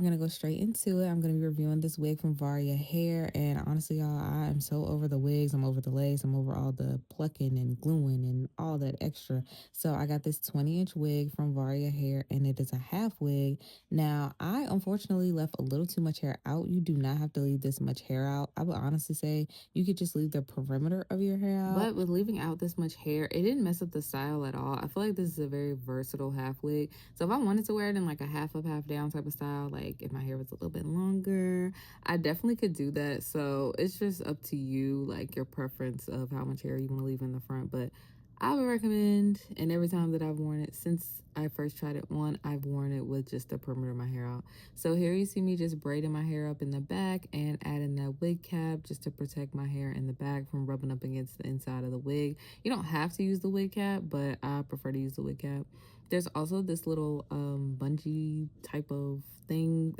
going to go straight into it. I'm going to be reviewing this wig from Varia Hair. And honestly, y'all, I am so over the wigs. I'm over the lace. I'm over all the plucking and gluing and all that extra. So I got this 20-inch wig from Varia Hair, and it is a half wig. Now, I unfortunately left a little too much hair out. You do not have to leave this much hair out. I would honestly say you could just leave the perimeter of your hair out. But with leaving out this much hair, it didn't mess up the style at all. I feel like this is a very versatile half wig. So if I wanted to wear it in like a half up, half down type of style, like if my hair was a little bit longer, I definitely could do that. So it's just up to you, like your preference of how much hair you want to leave in the front. But I would recommend, and every time that I've worn it since I first tried it on, I've worn it with just the perimeter of my hair out. So here you see me just braiding my hair up in the back and adding that wig cap just to protect my hair in the back from rubbing up against the inside of the wig. You don't have to use the wig cap, but I prefer to use the wig cap. There's also this little bungee type of thing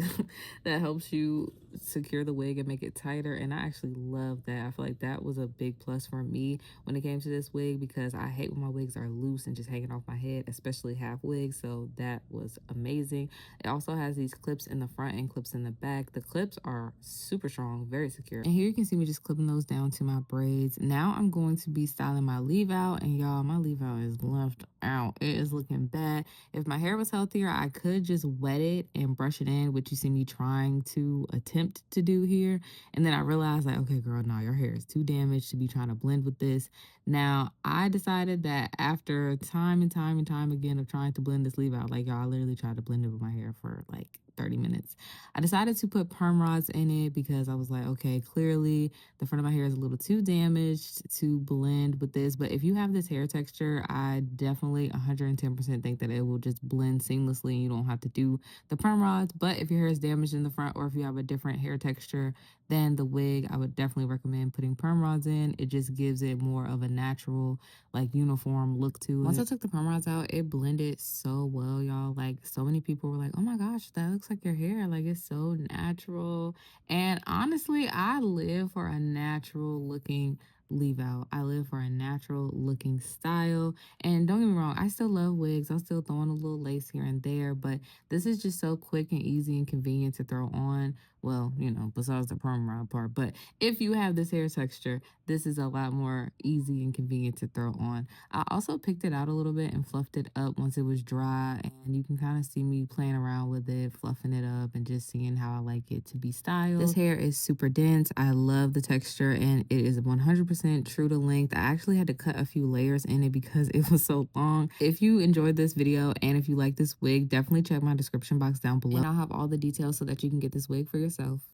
that helps you secure the wig and make it tighter, and I actually love that. I feel like that was a big plus for me when it came to this wig, because I hate when my wigs are loose and just hanging off my head, especially half wigs. So that was amazing. It also has these clips in the front and clips in the back. The clips are super strong, very secure. And here you can see me just clipping those down to my braids. Now I'm going to be styling my leave out, and y'all, my leave out is left out. It is looking bad. If my hair was healthier, I could just wet it and brush it in, which you see me trying to attempt to do here. And then I realized, like, okay, girl, no, your hair is too damaged to be trying to blend with this. Now, I decided that after time and time and time again of trying to blend this leave out, like, y'all, I literally tried to blend it with my hair for like 30 minutes. I decided to put perm rods in it because I was like, okay, clearly the front of my hair is a little too damaged to blend with this. But if you have this hair texture, I definitely 110% think that it will just blend seamlessly and you don't have to do the perm rods. But if your hair is damaged in the front, or if you have a different hair texture than the wig, I would definitely recommend putting perm rods in. It just gives it more of a natural, like, uniform look to it. Once I took the perm rods out, it blended so well, y'all. Like, so many people were like, oh my gosh, that looks like your hair. Like, it's so natural. And honestly, I live for a natural looking leave out. I live for a natural looking style. And don't get me wrong, I still love wigs. I'll still throw in a little lace here and there, but this is just so quick and easy and convenient to throw on. Well, you know, besides the perm rod part. But if you have this hair texture, this is a lot more easy and convenient to throw on. I also picked it out a little bit and fluffed it up once it was dry, and you can kind of see me playing around with it, fluffing it up and just seeing how I like it to be styled. This hair is super dense. I love the texture, and it is 100% true to length. I actually had to cut a few layers in it because it was so long. If you enjoyed this video and if you like this wig, definitely check my description box down below, and I'll have all the details so that you can get this wig for yourself.